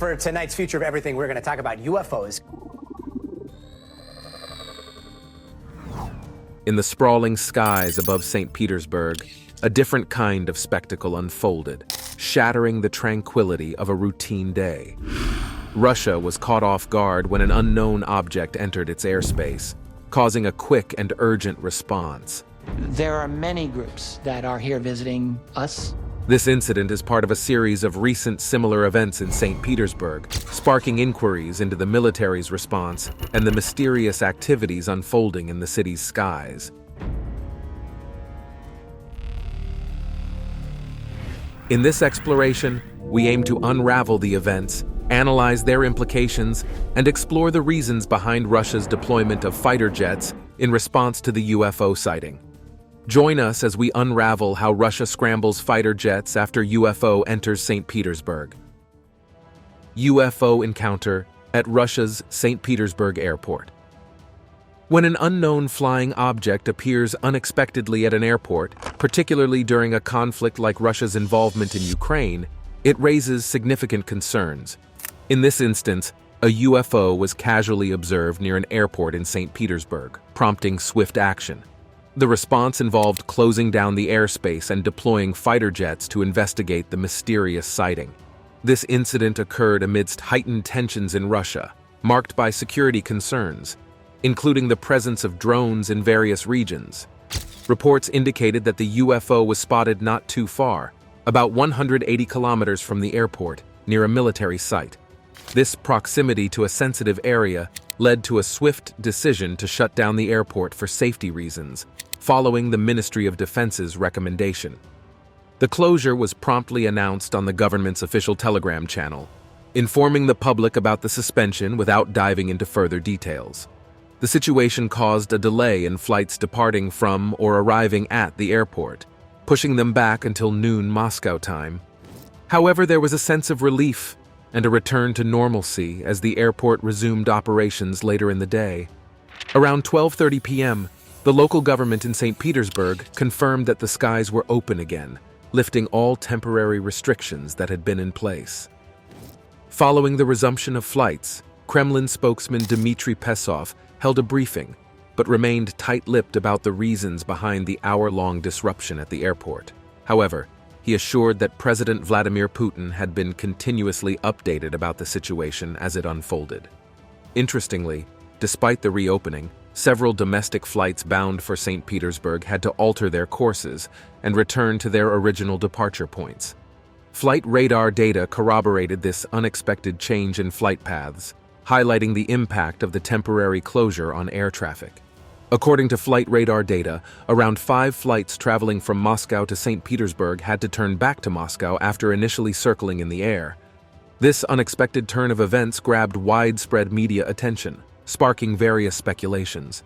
For tonight's Future of Everything, we're going to talk about UFOs. In the sprawling skies above St. Petersburg, a different kind of spectacle unfolded, shattering the tranquility of a routine day. Russia was caught off guard when an unknown object entered its airspace, causing a quick and urgent response. There are many groups that are here visiting us. This incident is part of a series of recent similar events in St. Petersburg, sparking inquiries into the military's response and the mysterious activities unfolding in the city's skies. In this exploration, we aim to unravel the events, analyze their implications, and explore the reasons behind Russia's deployment of fighter jets in response to the UFO sighting. Join us as we unravel how Russia scrambles fighter jets after UFO enters St. Petersburg. UFO encounter at Russia's St. Petersburg airport. When an unknown flying object appears unexpectedly at an airport, particularly during a conflict like Russia's involvement in Ukraine, it raises significant concerns. In this instance, a UFO was casually observed near an airport in St. Petersburg, prompting swift action. The response involved closing down the airspace and deploying fighter jets to investigate the mysterious sighting. This incident occurred amidst heightened tensions in Russia, marked by security concerns, including the presence of drones in various regions. Reports indicated that the UFO was spotted not too far, about 180 kilometers from the airport, near a military site. This proximity to a sensitive area led to a swift decision to shut down the airport for safety reasons, following the Ministry of Defense's recommendation. The closure was promptly announced on the government's official Telegram channel, informing the public about the suspension without diving into further details. The situation caused a delay in flights departing from or arriving at the airport, pushing them back until noon Moscow time. However, there was a sense of relief and a return to normalcy as the airport resumed operations later in the day. Around 12:30 p.m., the local government in St. Petersburg confirmed that the skies were open again, lifting all temporary restrictions that had been in place. Following the resumption of flights, Kremlin spokesman Dmitry Peskov held a briefing, but remained tight-lipped about the reasons behind the hour-long disruption at the airport. However, he assured that President Vladimir Putin had been continuously updated about the situation as it unfolded. Interestingly, despite the reopening, several domestic flights bound for St. Petersburg had to alter their courses and return to their original departure points. Flight radar data corroborated this unexpected change in flight paths, highlighting the impact of the temporary closure on air traffic. According to flight radar data, around 5 flights traveling from Moscow to St. Petersburg had to turn back to Moscow after initially circling in the air. This unexpected turn of events grabbed widespread media attention, sparking various speculations.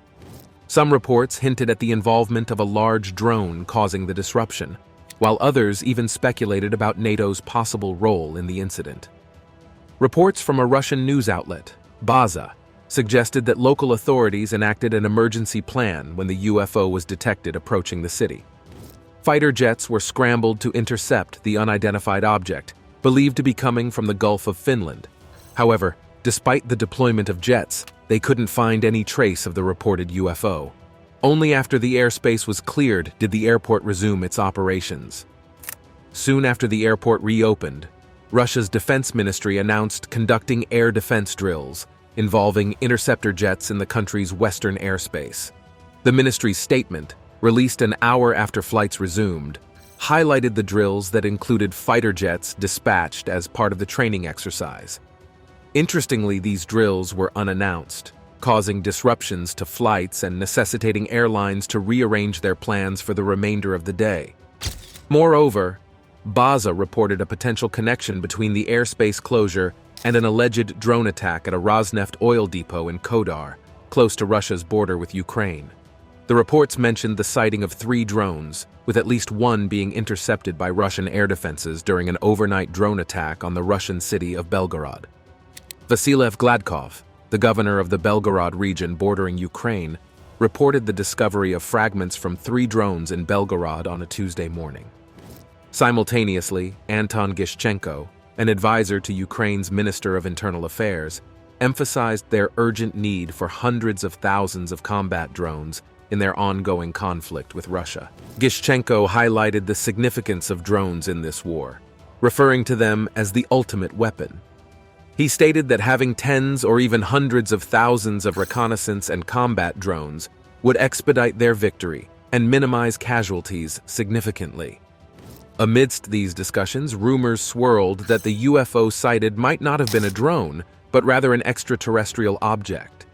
Some reports hinted at the involvement of a large drone causing the disruption, while others even speculated about NATO's possible role in the incident. Reports from a Russian news outlet, Baza, suggested that local authorities enacted an emergency plan when the UFO was detected approaching the city. Fighter jets were scrambled to intercept the unidentified object, believed to be coming from the Gulf of Finland. However, despite the deployment of jets, they couldn't find any trace of the reported UFO. Only after the airspace was cleared did the airport resume its operations. Soon after the airport reopened, Russia's defense ministry announced conducting air defense drills involving interceptor jets in the country's western airspace. The ministry's statement, released an hour after flights resumed, highlighted the drills that included fighter jets dispatched as part of the training exercise. Interestingly, these drills were unannounced, causing disruptions to flights and necessitating airlines to rearrange their plans for the remainder of the day. Moreover, Baza reported a potential connection between the airspace closure and an alleged drone attack at a Rosneft oil depot in Kodar, close to Russia's border with Ukraine. The reports mentioned the sighting of 3 drones, with at least one being intercepted by Russian air defenses during an overnight drone attack on the Russian city of Belgorod. Vasilev Gladkov, the governor of the Belgorod region bordering Ukraine, reported the discovery of fragments from 3 drones in Belgorod on a Tuesday morning. Simultaneously, Anton Gishchenko, an advisor to Ukraine's Minister of Internal Affairs, emphasized their urgent need for hundreds of thousands of combat drones in their ongoing conflict with Russia. Gishchenko highlighted the significance of drones in this war, referring to them as the ultimate weapon. He stated that having tens or even hundreds of thousands of reconnaissance and combat drones would expedite their victory and minimize casualties significantly. Amidst these discussions, rumors swirled that the UFO sighted might not have been a drone, but rather an extraterrestrial object.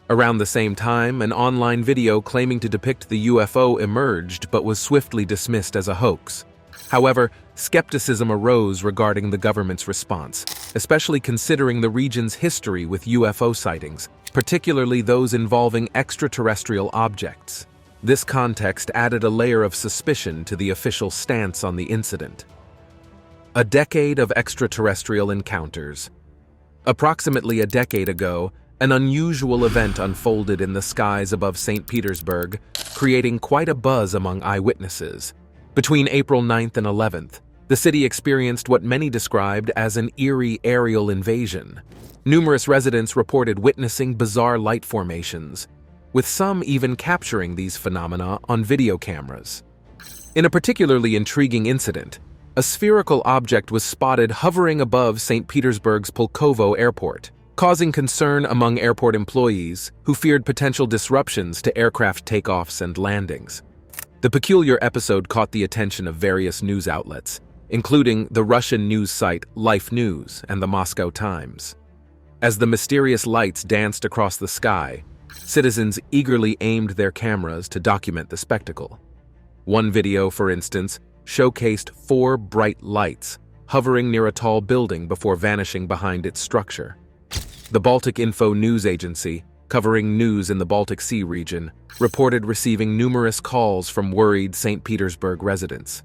Around the same time, an online video claiming to depict the UFO emerged but was swiftly dismissed as a hoax. However, skepticism arose regarding the government's response, especially considering the region's history with UFO sightings, particularly those involving extraterrestrial objects. This context added a layer of suspicion to the official stance on the incident. A decade of extraterrestrial encounters. Approximately a decade ago, an unusual event unfolded in the skies above St. Petersburg, creating quite a buzz among eyewitnesses. Between April 9th and 11th, the city experienced what many described as an eerie aerial invasion. Numerous residents reported witnessing bizarre light formations, with some even capturing these phenomena on video cameras. In a particularly intriguing incident, a spherical object was spotted hovering above St. Petersburg's Pulkovo airport, causing concern among airport employees who feared potential disruptions to aircraft takeoffs and landings. The peculiar episode caught the attention of various news outlets, including the Russian news site Life News and the Moscow Times. As the mysterious lights danced across the sky, citizens eagerly aimed their cameras to document the spectacle. One video, for instance, showcased 4 bright lights hovering near a tall building before vanishing behind its structure. The Baltic Info news agency, covering news in the Baltic Sea region, reported receiving numerous calls from worried St. Petersburg residents.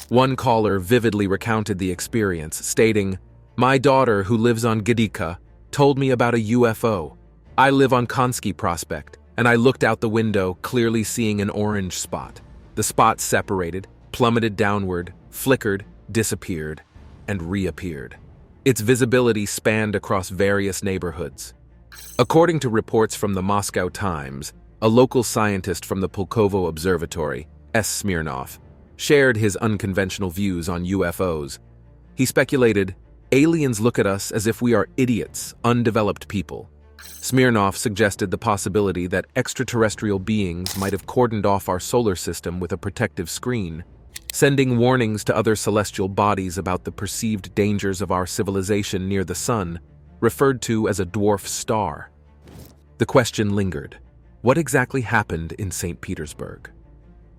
One caller vividly recounted the experience, stating, "My daughter, who lives on Gidika, told me about a UFO. I live on Konsky Prospect, and I looked out the window, clearly seeing an orange spot. The spot separated, plummeted downward, flickered, disappeared, and reappeared. Its visibility spanned across various neighborhoods." According to reports from the Moscow Times, a local scientist from the Pulkovo Observatory, S. Smirnov, shared his unconventional views on UFOs. He speculated, "Aliens look at us as if we are idiots, undeveloped people." Smirnov suggested the possibility that extraterrestrial beings might have cordoned off our solar system with a protective screen, sending warnings to other celestial bodies about the perceived dangers of our civilization near the sun, referred to as a dwarf star. The question lingered: what exactly happened in St. Petersburg?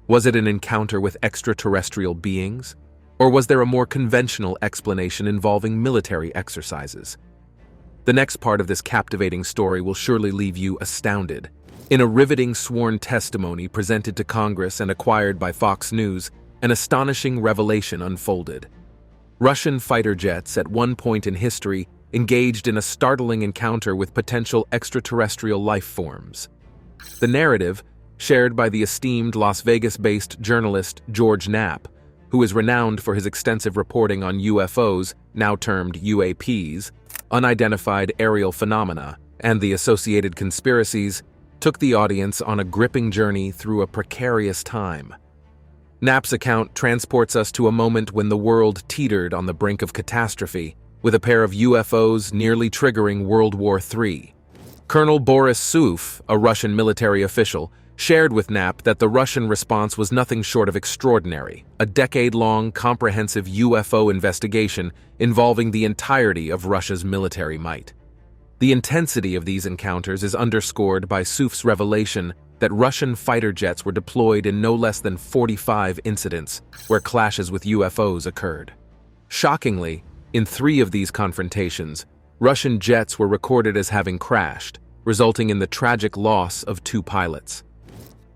Was it an encounter with extraterrestrial beings, or was there a more conventional explanation involving military exercises? The next part of this captivating story will surely leave you astounded. In a riveting sworn testimony presented to Congress and acquired by Fox News, an astonishing revelation unfolded. Russian fighter jets, at one point in history, engaged in a startling encounter with potential extraterrestrial life forms. The narrative, shared by the esteemed Las Vegas-based journalist George Knapp, who is renowned for his extensive reporting on UFOs, now termed UAPs, unidentified aerial phenomena, and the associated conspiracies, took the audience on a gripping journey through a precarious time. Knapp's account transports us to a moment when the world teetered on the brink of catastrophe, with a pair of UFOs nearly triggering World War III. Colonel Boris Suf, a Russian military official, shared with Knapp that the Russian response was nothing short of extraordinary, a decade-long comprehensive UFO investigation involving the entirety of Russia's military might. The intensity of these encounters is underscored by Suf's revelation that Russian fighter jets were deployed in no less than 45 incidents where clashes with UFOs occurred. Shockingly, in 3 of these confrontations, Russian jets were recorded as having crashed, resulting in the tragic loss of 2 pilots.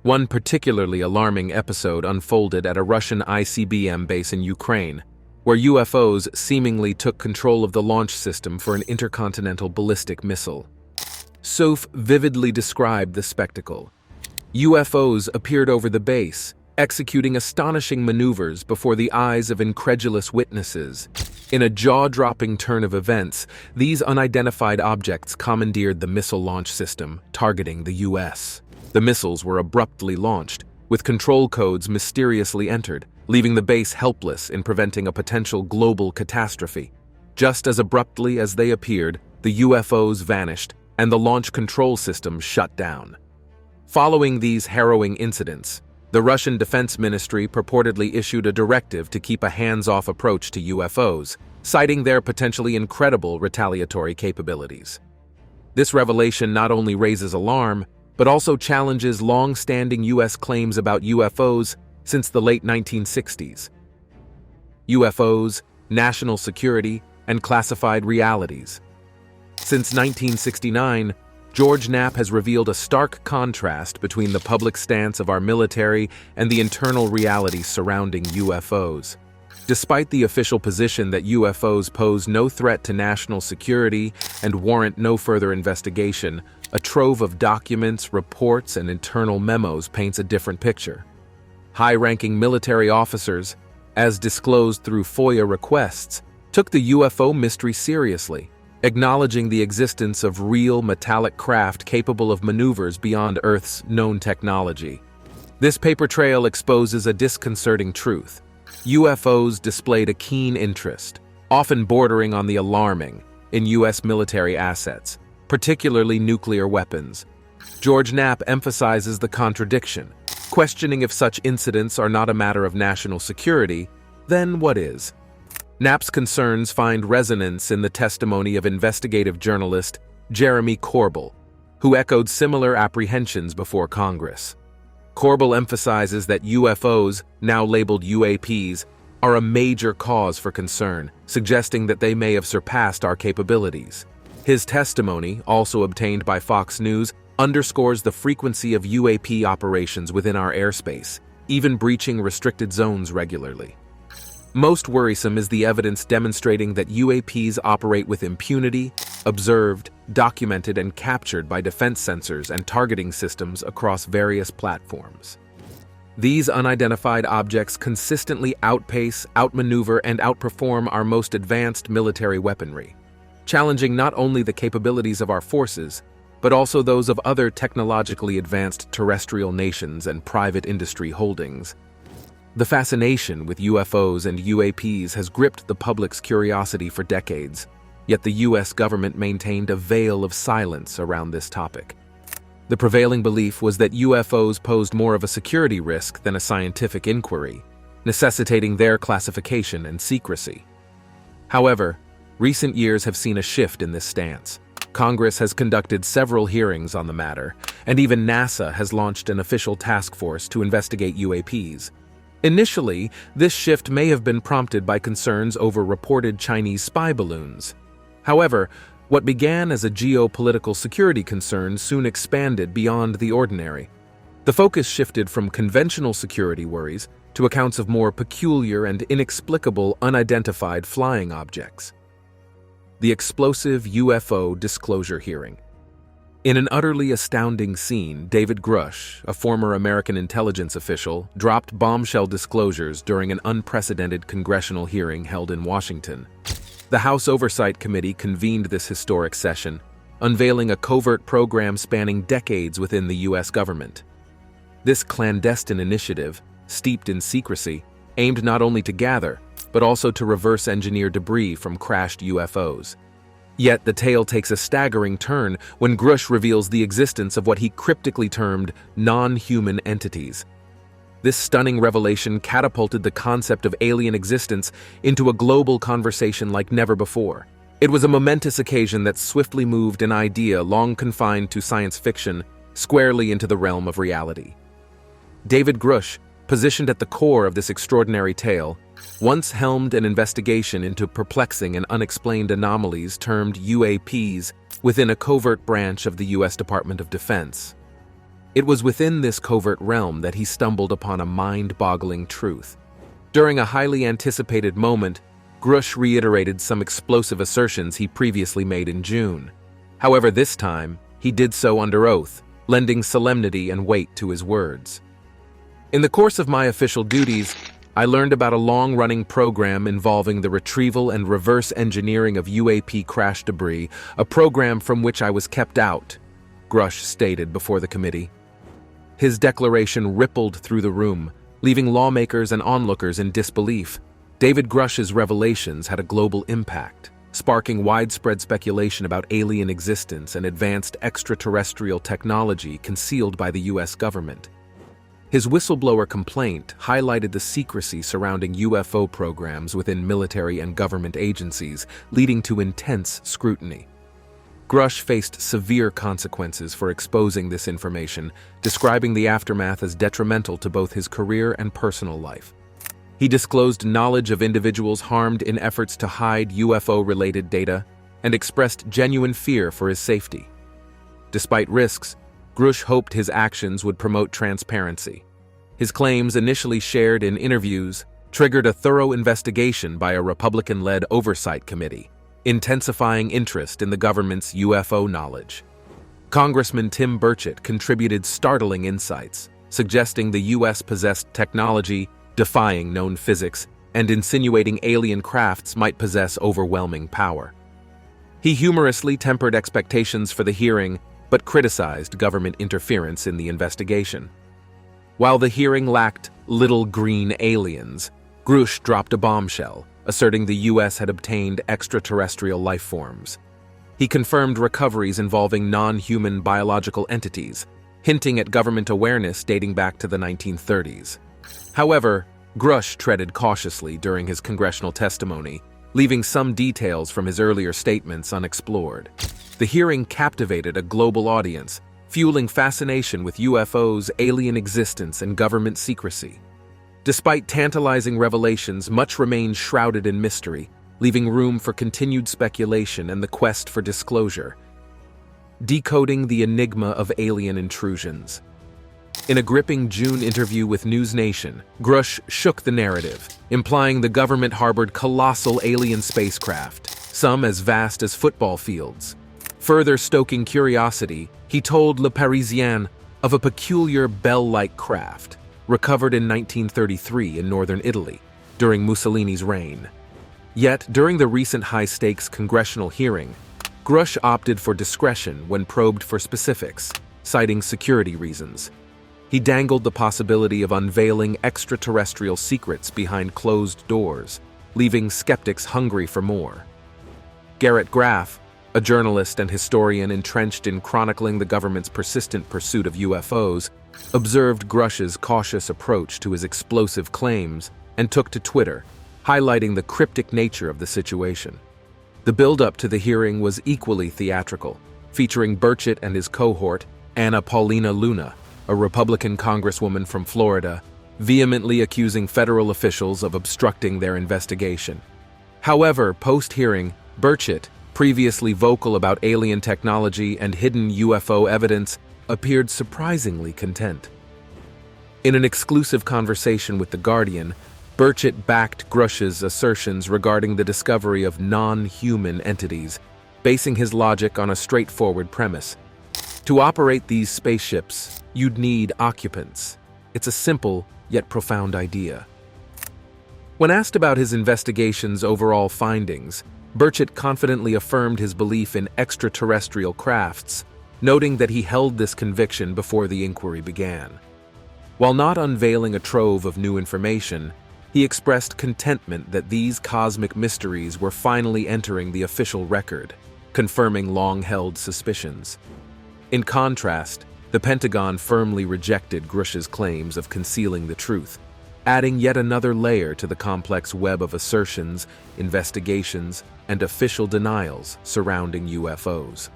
One particularly alarming episode unfolded at a Russian ICBM base in Ukraine, where UFOs seemingly took control of the launch system for an intercontinental ballistic missile. Suf vividly described the spectacle. UFOs appeared over the base, executing astonishing maneuvers before the eyes of incredulous witnesses. In a jaw-dropping turn of events, these unidentified objects commandeered the missile launch system, targeting the U.S. The missiles were abruptly launched, with control codes mysteriously entered, leaving the base helpless in preventing a potential global catastrophe. Just as abruptly as they appeared, the UFOs vanished, and the launch control system shut down. Following these harrowing incidents, the Russian Defense Ministry purportedly issued a directive to keep a hands-off approach to UFOs, citing their potentially incredible retaliatory capabilities. This revelation not only raises alarm, but also challenges long-standing U.S. claims about UFOs since the late 1960s. UFOs, national security, and classified realities. Since 1969, George Knapp has revealed a stark contrast between the public stance of our military and the internal reality surrounding UFOs. Despite the official position that UFOs pose no threat to national security and warrant no further investigation, a trove of documents, reports, and internal memos paints a different picture. High-ranking military officers, as disclosed through FOIA requests, took the UFO mystery seriously, acknowledging the existence of real metallic craft capable of maneuvers beyond Earth's known technology. This paper trail exposes a disconcerting truth. UFOs displayed a keen interest, often bordering on the alarming, in U.S. military assets, particularly nuclear weapons. George Knapp emphasizes the contradiction, questioning if such incidents are not a matter of national security, then what is? Knapp's concerns find resonance in the testimony of investigative journalist Jeremy Corbell, who echoed similar apprehensions before Congress. Corbell emphasizes that UFOs, now labeled UAPs, are a major cause for concern, suggesting that they may have surpassed our capabilities. His testimony, also obtained by Fox News, underscores the frequency of UAP operations within our airspace, even breaching restricted zones regularly. Most worrisome is the evidence demonstrating that UAPs operate with impunity, observed, documented, and captured by defense sensors and targeting systems across various platforms. These unidentified objects consistently outpace, outmaneuver, and outperform our most advanced military weaponry, challenging not only the capabilities of our forces, but also those of other technologically advanced terrestrial nations and private industry holdings. The fascination with UFOs and UAPs has gripped the public's curiosity for decades, yet the U.S. government maintained a veil of silence around this topic. The prevailing belief was that UFOs posed more of a security risk than a scientific inquiry, necessitating their classification and secrecy. However, recent years have seen a shift in this stance. Congress has conducted several hearings on the matter, and even NASA has launched an official task force to investigate UAPs. Initially, this shift may have been prompted by concerns over reported Chinese spy balloons. However, what began as a geopolitical security concern soon expanded beyond the ordinary. The focus shifted from conventional security worries to accounts of more peculiar and inexplicable unidentified flying objects. The explosive UFO disclosure hearing. In an utterly astounding scene, David Grush, a former American intelligence official, dropped bombshell disclosures during an unprecedented congressional hearing held in Washington. The House Oversight Committee convened this historic session, unveiling a covert program spanning decades within the U.S. government. This clandestine initiative, steeped in secrecy, aimed not only to gather, but also to reverse engineer debris from crashed UFOs. Yet the tale takes a staggering turn when Grush reveals the existence of what he cryptically termed non-human entities. This stunning revelation catapulted the concept of alien existence into a global conversation like never before. It was a momentous occasion that swiftly moved an idea long confined to science fiction squarely into the realm of reality. David Grush, positioned at the core of this extraordinary tale, once helmed an investigation into perplexing and unexplained anomalies termed UAPs within a covert branch of the U.S. Department of Defense. It was within this covert realm that he stumbled upon a mind-boggling truth. During a highly anticipated moment, Grush reiterated some explosive assertions he previously made in June. However, this time, he did so under oath, lending solemnity and weight to his words. In the course of my official duties, I learned about a long-running program involving the retrieval and reverse engineering of UAP crash debris, a program from which I was kept out, Grush stated before the committee. His declaration rippled through the room, leaving lawmakers and onlookers in disbelief. David Grush's revelations had a global impact, sparking widespread speculation about alien existence and advanced extraterrestrial technology concealed by the U.S. government. His whistleblower complaint highlighted the secrecy surrounding UFO programs within military and government agencies, leading to intense scrutiny. Grush faced severe consequences for exposing this information, describing the aftermath as detrimental to both his career and personal life. He disclosed knowledge of individuals harmed in efforts to hide UFO-related data and expressed genuine fear for his safety. Despite risks, Grush hoped his actions would promote transparency. His claims, initially shared in interviews, triggered a thorough investigation by a Republican-led oversight committee, intensifying interest in the government's UFO knowledge. Congressman Tim Burchett contributed startling insights, suggesting the U.S. possessed technology defying known physics and insinuating alien crafts might possess overwhelming power. He humorously tempered expectations for the hearing, but criticized government interference in the investigation. While the hearing lacked little green aliens, Grush dropped a bombshell, asserting the U.S. had obtained extraterrestrial life forms. He confirmed recoveries involving non-human biological entities, hinting at government awareness dating back to the 1930s. However, Grush treaded cautiously during his congressional testimony, leaving some details from his earlier statements unexplored. The hearing captivated a global audience, fueling fascination with UFOs, alien existence, and government secrecy. Despite tantalizing revelations, much remained shrouded in mystery, leaving room for continued speculation and the quest for disclosure. Decoding the Enigma of Alien Intrusions. In a gripping June interview with News Nation, Grush shook the narrative, implying the government harbored colossal alien spacecraft, some as vast as football fields. Further stoking curiosity, he told Le Parisien of a peculiar bell-like craft, recovered in 1933 in northern Italy, during Mussolini's reign. Yet, during the recent high-stakes congressional hearing, Grush opted for discretion when probed for specifics, citing security reasons. He dangled the possibility of unveiling extraterrestrial secrets behind closed doors, leaving skeptics hungry for more. Garrett Graff, a journalist and historian entrenched in chronicling the government's persistent pursuit of UFOs, observed Grush's cautious approach to his explosive claims and took to Twitter, highlighting the cryptic nature of the situation. The build-up to the hearing was equally theatrical, featuring Burchett and his cohort, Anna Paulina Luna, a Republican congresswoman from Florida, vehemently accusing federal officials of obstructing their investigation. However, post-hearing, Burchett, previously vocal about alien technology and hidden UFO evidence, appeared surprisingly content. In an exclusive conversation with The Guardian, Burchett backed Grush's assertions regarding the discovery of non-human entities, basing his logic on a straightforward premise. To operate these spaceships, you'd need occupants. It's a simple yet profound idea. When asked about his investigation's overall findings, Burchett confidently affirmed his belief in extraterrestrial crafts, noting that he held this conviction before the inquiry began. While not unveiling a trove of new information, he expressed contentment that these cosmic mysteries were finally entering the official record, confirming long-held suspicions. In contrast, the Pentagon firmly rejected Grush's claims of concealing the truth, adding yet another layer to the complex web of assertions, investigations, and official denials surrounding UFOs.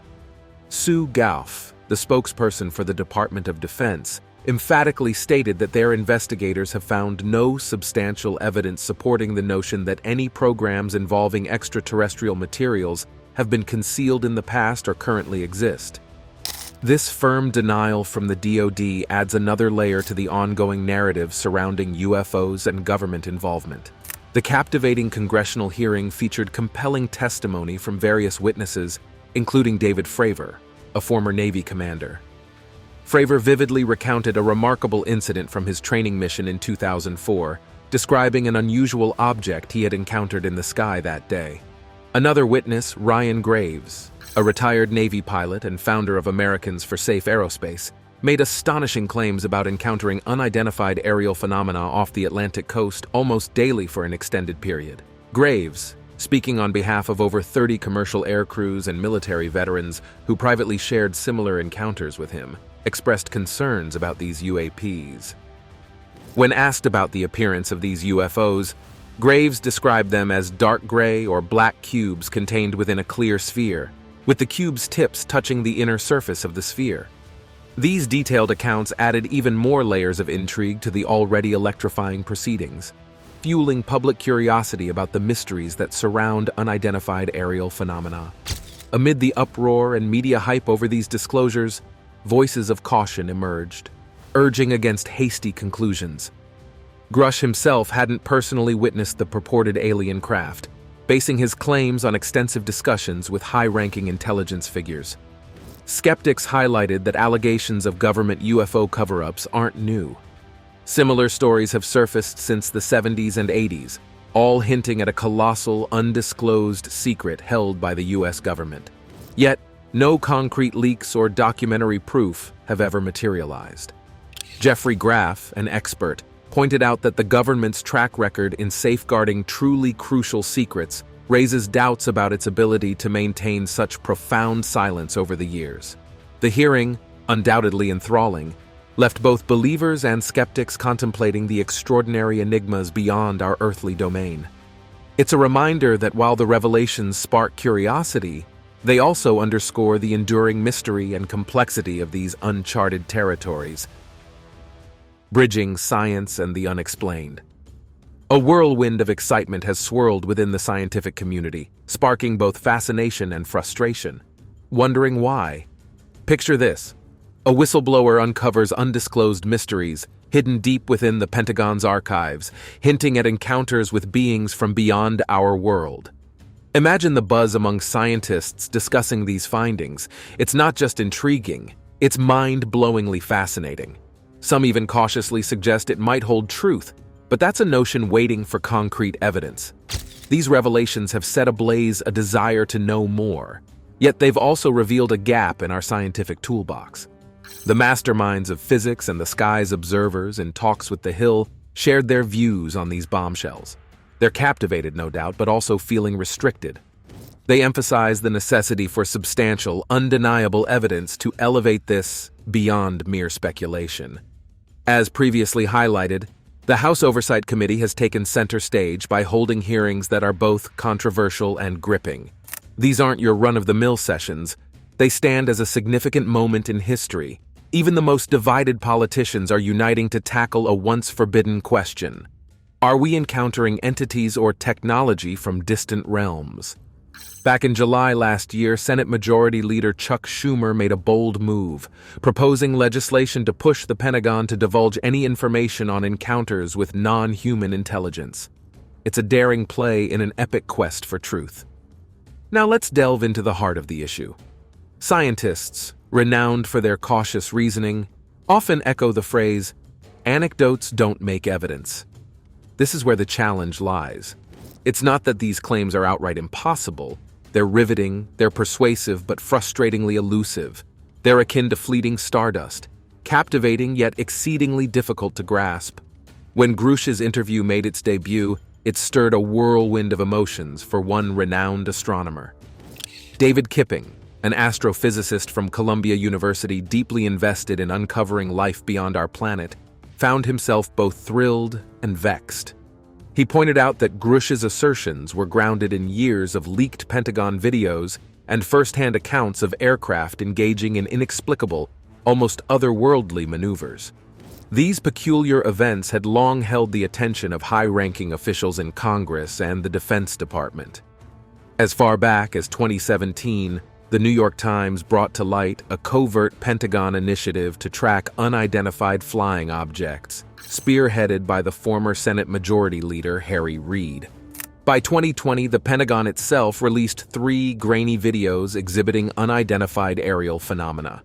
Sue Gauff, the spokesperson for the Department of Defense, emphatically stated that their investigators have found no substantial evidence supporting the notion that any programs involving extraterrestrial materials have been concealed in the past or currently exist. This firm denial from the DoD adds another layer to the ongoing narrative surrounding UFOs and government involvement. The captivating congressional hearing featured compelling testimony from various witnesses, including David Fravor, a former Navy commander. Fravor vividly recounted a remarkable incident from his training mission in 2004, describing an unusual object he had encountered in the sky that day. Another witness, Ryan Graves, a retired Navy pilot and founder of Americans for Safe Aerospace, made astonishing claims about encountering unidentified aerial phenomena off the Atlantic coast almost daily for an extended period. Graves, speaking on behalf of over 30 commercial air crews and military veterans who privately shared similar encounters with him, expressed concerns about these UAPs. When asked about the appearance of these UFOs, Graves described them as dark gray or black cubes contained within a clear sphere, with the cube's tips touching the inner surface of the sphere. These detailed accounts added even more layers of intrigue to the already electrifying proceedings, fueling public curiosity about the mysteries that surround unidentified aerial phenomena. Amid the uproar and media hype over these disclosures, voices of caution emerged, urging against hasty conclusions. Grush himself hadn't personally witnessed the purported alien craft, basing his claims on extensive discussions with high-ranking intelligence figures. Skeptics highlighted that allegations of government UFO cover-ups aren't new. Similar stories have surfaced since the 70s and 80s, all hinting at a colossal, undisclosed secret held by the US government. Yet, no concrete leaks or documentary proof have ever materialized. Jeffrey Graff, an expert, pointed out that the government's track record in safeguarding truly crucial secrets raises doubts about its ability to maintain such profound silence over the years. The hearing, undoubtedly enthralling, left both believers and skeptics contemplating the extraordinary enigmas beyond our earthly domain. It's a reminder that while the revelations spark curiosity, they also underscore the enduring mystery and complexity of these uncharted territories, bridging science and the unexplained. A whirlwind of excitement has swirled within the scientific community, sparking both fascination and frustration. Wondering why? Picture this. A whistleblower uncovers undisclosed mysteries hidden deep within the Pentagon's archives, hinting at encounters with beings from beyond our world. Imagine the buzz among scientists discussing these findings. It's not just intriguing, it's mind-blowingly fascinating. Some even cautiously suggest it might hold truth, but that's a notion waiting for concrete evidence. These revelations have set ablaze a desire to know more, yet they've also revealed a gap in our scientific toolbox. The masterminds of physics and the sky's observers in talks with The Hill shared their views on these bombshells. They're captivated, no doubt, but also feeling restricted. They emphasize the necessity for substantial, undeniable evidence to elevate this beyond mere speculation. As previously highlighted, the House Oversight Committee has taken center stage by holding hearings that are both controversial and gripping. These aren't your run-of-the-mill sessions. They stand as a significant moment in history. Even the most divided politicians are uniting to tackle a once-forbidden question. Are we encountering entities or technology from distant realms? Back in July last year, Senate Majority Leader Chuck Schumer made a bold move, proposing legislation to push the Pentagon to divulge any information on encounters with non-human intelligence. It's a daring play in an epic quest for truth. Now let's delve into the heart of the issue. Scientists, renowned for their cautious reasoning, often echo the phrase, "Anecdotes don't make evidence." This is where the challenge lies. It's not that these claims are outright impossible. They're riveting, they're persuasive, but frustratingly elusive. They're akin to fleeting stardust, captivating yet exceedingly difficult to grasp. When Grush's interview made its debut, it stirred a whirlwind of emotions for one renowned astronomer. David Kipping, an astrophysicist from Columbia University deeply invested in uncovering life beyond our planet, found himself both thrilled and vexed. He pointed out that Grush's assertions were grounded in years of leaked Pentagon videos and first-hand accounts of aircraft engaging in inexplicable, almost otherworldly maneuvers. These peculiar events had long held the attention of high-ranking officials in Congress and the Defense Department. As far back as 2017, the New York Times brought to light a covert Pentagon initiative to track unidentified flying objects, spearheaded by the former Senate Majority Leader Harry Reid. By 2020, the Pentagon itself released 3 grainy videos exhibiting unidentified aerial phenomena.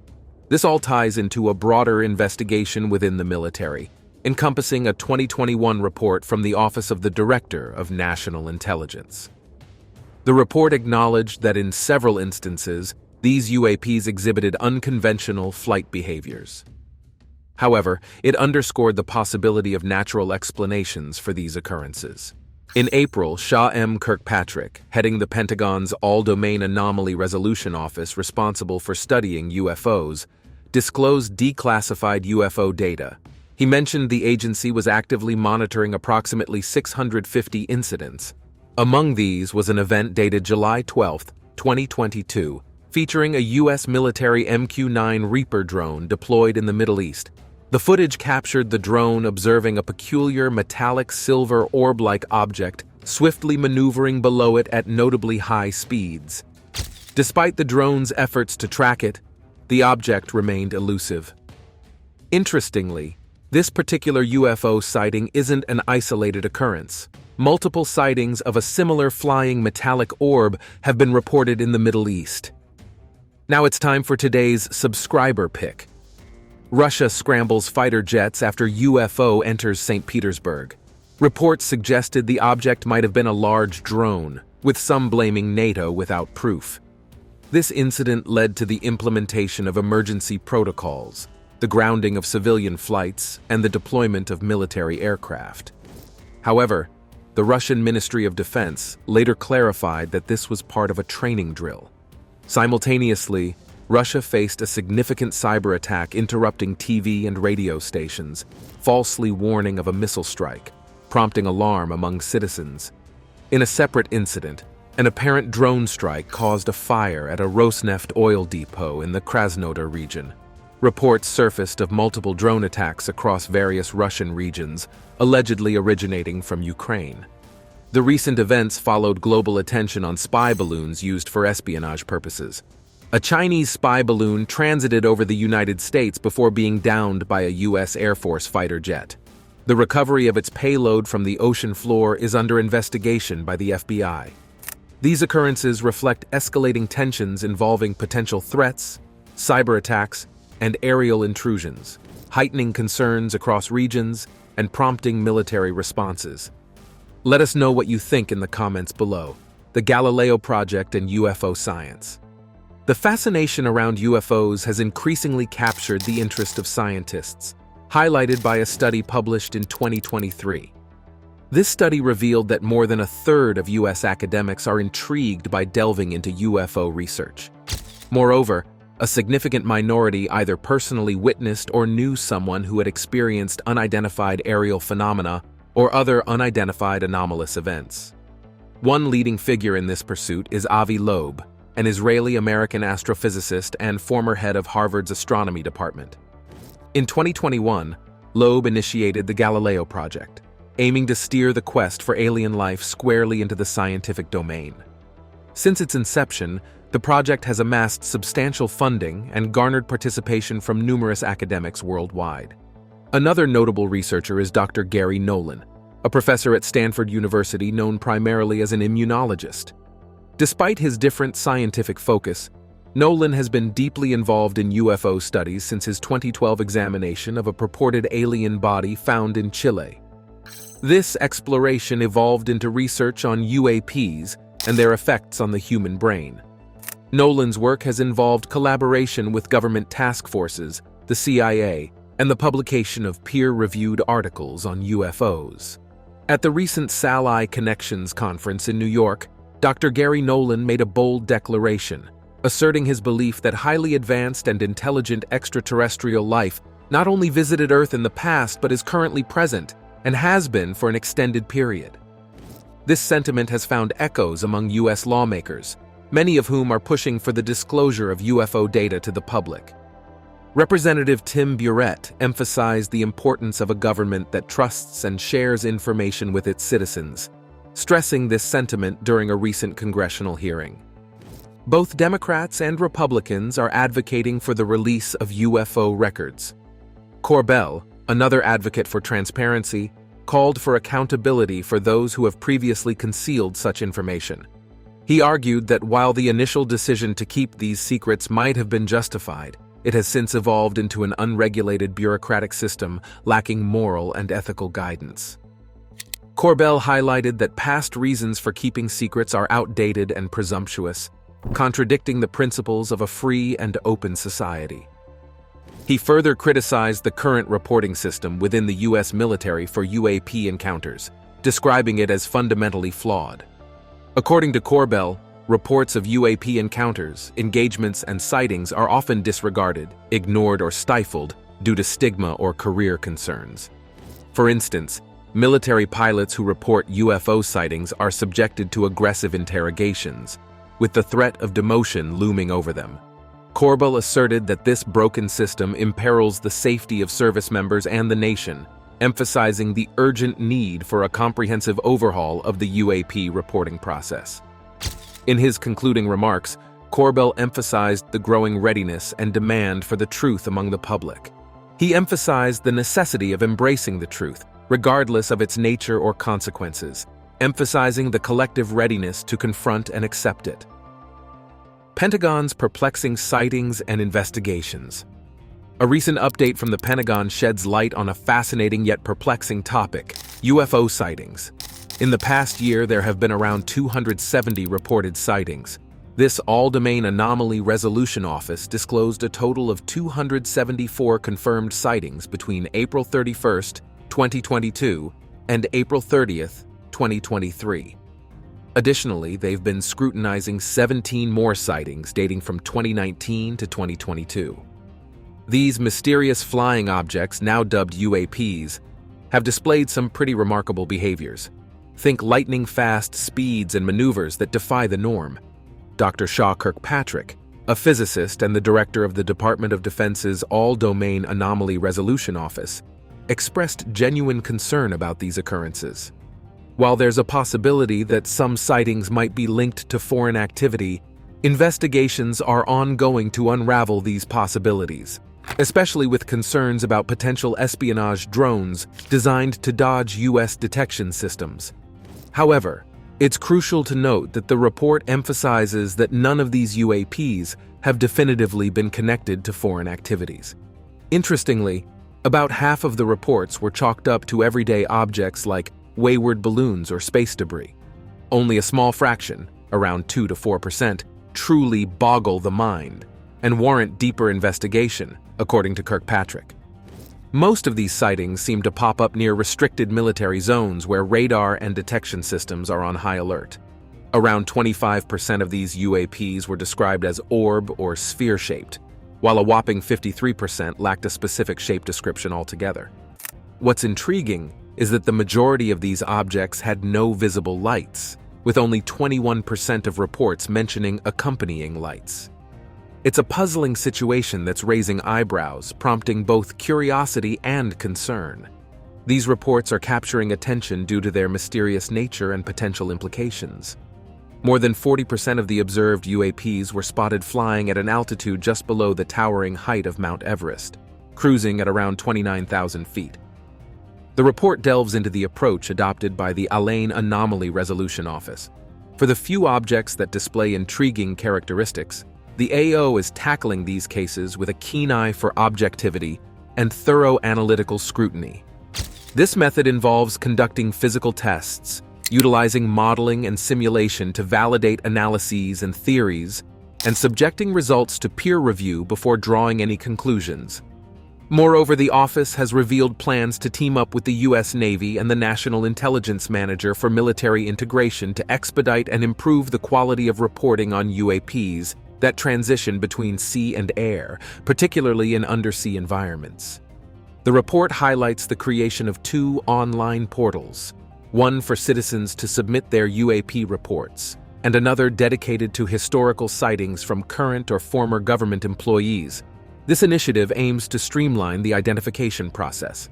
This all ties into a broader investigation within the military, encompassing a 2021 report from the Office of the Director of National Intelligence. The report acknowledged that in several instances, these UAPs exhibited unconventional flight behaviors. However, it underscored the possibility of natural explanations for these occurrences. In April, Shah M. Kirkpatrick, heading the Pentagon's All-Domain Anomaly Resolution Office responsible for studying UFOs, disclosed declassified UFO data. He mentioned the agency was actively monitoring approximately 650 incidents. Among these was an event dated July 12, 2022, featuring a U.S. military MQ-9 Reaper drone deployed in the Middle East. The footage captured the drone observing a peculiar metallic silver orb-like object swiftly maneuvering below it at notably high speeds. Despite the drone's efforts to track it, the object remained elusive. Interestingly, this particular UFO sighting isn't an isolated occurrence. Multiple sightings of a similar flying metallic orb have been reported in the Middle East. Now it's time for today's subscriber pick. Russia scrambles fighter jets after UFO enters St. Petersburg. Reports suggested the object might have been a large drone, with some blaming NATO without proof. This incident led to the implementation of emergency protocols, the grounding of civilian flights, and the deployment of military aircraft. However, the Russian Ministry of Defense later clarified that this was part of a training drill. Simultaneously, Russia faced a significant cyber attack interrupting TV and radio stations, falsely warning of a missile strike, prompting alarm among citizens. In a separate incident, an apparent drone strike caused a fire at a Rosneft oil depot in the Krasnodar region. Reports surfaced of multiple drone attacks across various Russian regions, allegedly originating from Ukraine. The recent events followed global attention on spy balloons used for espionage purposes. A Chinese spy balloon transited over the United States before being downed by a U.S. Air Force fighter jet. The recovery of its payload from the ocean floor is under investigation by the FBI. These occurrences reflect escalating tensions involving potential threats, cyber attacks, and aerial intrusions, heightening concerns across regions and prompting military responses. Let us know what you think in the comments below. The Galileo Project and UFO science. The fascination around UFOs has increasingly captured the interest of scientists, highlighted by a study published in 2023. This study revealed that more than a third of U.S. academics are intrigued by delving into UFO research. Moreover, a significant minority either personally witnessed or knew someone who had experienced unidentified aerial phenomena or other unidentified anomalous events. One leading figure in this pursuit is Avi Loeb, an Israeli-American astrophysicist and former head of Harvard's astronomy department. In 2021, Loeb initiated the Galileo Project, aiming to steer the quest for alien life squarely into the scientific domain. Since its inception, the project has amassed substantial funding and garnered participation from numerous academics worldwide. Another notable researcher is Dr. Gary Nolan, a professor at Stanford University known primarily as an immunologist. Despite his different scientific focus, Nolan has been deeply involved in UFO studies since his 2012 examination of a purported alien body found in Chile. This exploration evolved into research on UAPs and their effects on the human brain. Nolan's work has involved collaboration with government task forces, the CIA, and the publication of peer-reviewed articles on UFOs. At the recent SALI Connections conference in New York, Dr. Gary Nolan made a bold declaration, asserting his belief that highly advanced and intelligent extraterrestrial life not only visited Earth in the past but is currently present and has been for an extended period. This sentiment has found echoes among U.S. lawmakers, many of whom are pushing for the disclosure of UFO data to the public. Representative Tim Burett emphasized the importance of a government that trusts and shares information with its citizens, stressing this sentiment during a recent congressional hearing. Both Democrats and Republicans are advocating for the release of UFO records. Corbell, another advocate for transparency, called for accountability for those who have previously concealed such information. He argued that while the initial decision to keep these secrets might have been justified, it has since evolved into an unregulated bureaucratic system lacking moral and ethical guidance. Corbell highlighted that past reasons for keeping secrets are outdated and presumptuous, contradicting the principles of a free and open society. He further criticized the current reporting system within the U.S. military for UAP encounters, describing it as fundamentally flawed. According to Corbell, reports of UAP encounters, engagements, and sightings are often disregarded, ignored, or stifled due to stigma or career concerns. For instance, military pilots who report UFO sightings are subjected to aggressive interrogations, with the threat of demotion looming over them. Corbell asserted that this broken system imperils the safety of service members and the nation, emphasizing the urgent need for a comprehensive overhaul of the UAP reporting process. In his concluding remarks, Corbell emphasized the growing readiness and demand for the truth among the public. He emphasized the necessity of embracing the truth, regardless of its nature or consequences, emphasizing the collective readiness to confront and accept it. Pentagon's perplexing sightings and investigations. A recent update from the Pentagon sheds light on a fascinating yet perplexing topic: UFO sightings. In the past year, there have been around 270 reported sightings. This All-Domain Anomaly Resolution Office disclosed a total of 274 confirmed sightings between April 31st, 2022 and April 30th, 2023. Additionally, they've been scrutinizing 17 more sightings dating from 2019 to 2022. These mysterious flying objects, now dubbed UAPs, have displayed some pretty remarkable behaviors. Think lightning-fast speeds and maneuvers that defy the norm. Dr. Shaw Kirkpatrick, a physicist and the director of the Department of Defense's All-Domain Anomaly Resolution Office, expressed genuine concern about these occurrences. While there's a possibility that some sightings might be linked to foreign activity, investigations are ongoing to unravel these possibilities, especially with concerns about potential espionage drones designed to dodge U.S. detection systems. However, it's crucial to note that the report emphasizes that none of these UAPs have definitively been connected to foreign activities. Interestingly, about half of the reports were chalked up to everyday objects like wayward balloons or space debris. Only a small fraction, around 2 to 4%, truly boggle the mind and warrant deeper investigation, according to Kirkpatrick. Most of these sightings seem to pop up near restricted military zones where radar and detection systems are on high alert. Around 25% of these UAPs were described as orb or sphere-shaped, while a whopping 53% lacked a specific shape description altogether. What's intriguing is that the majority of these objects had no visible lights, with only 21% of reports mentioning accompanying lights. It's a puzzling situation that's raising eyebrows, prompting both curiosity and concern. These reports are capturing attention due to their mysterious nature and potential implications. More than 40% of the observed UAPs were spotted flying at an altitude just below the towering height of Mount Everest, cruising at around 29,000 feet. The report delves into the approach adopted by the All-Domain Anomaly Resolution Office. For the few objects that display intriguing characteristics, the AO is tackling these cases with a keen eye for objectivity and thorough analytical scrutiny. This method involves conducting physical tests, utilizing modeling and simulation to validate analyses and theories, and subjecting results to peer review before drawing any conclusions. Moreover, the office has revealed plans to team up with the U.S. Navy and the National Intelligence Manager for military integration to expedite and improve the quality of reporting on UAPs that transition between sea and air, particularly in undersea environments. The report highlights the creation of 2 online portals, one for citizens to submit their UAP reports, and another dedicated to historical sightings from current or former government employees. This initiative aims to streamline the identification process.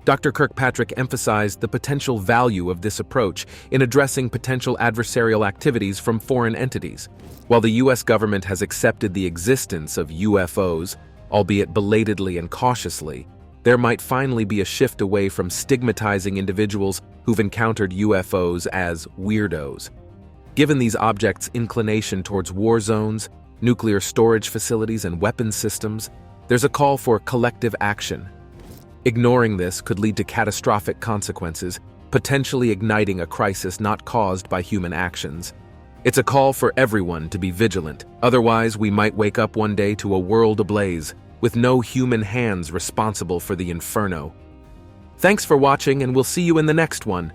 Dr. Kirkpatrick emphasized the potential value of this approach in addressing potential adversarial activities from foreign entities. While the U.S. government has accepted the existence of UFOs, albeit belatedly and cautiously, there might finally be a shift away from stigmatizing individuals who've encountered UFOs as weirdos. Given these objects' inclination towards war zones, nuclear storage facilities, and weapons systems, there's a call for collective action. Ignoring this could lead to catastrophic consequences, potentially igniting a crisis not caused by human actions. It's a call for everyone to be vigilant, otherwise we might wake up one day to a world ablaze, with no human hands responsible for the inferno. Thanks for watching, and we'll see you in the next one.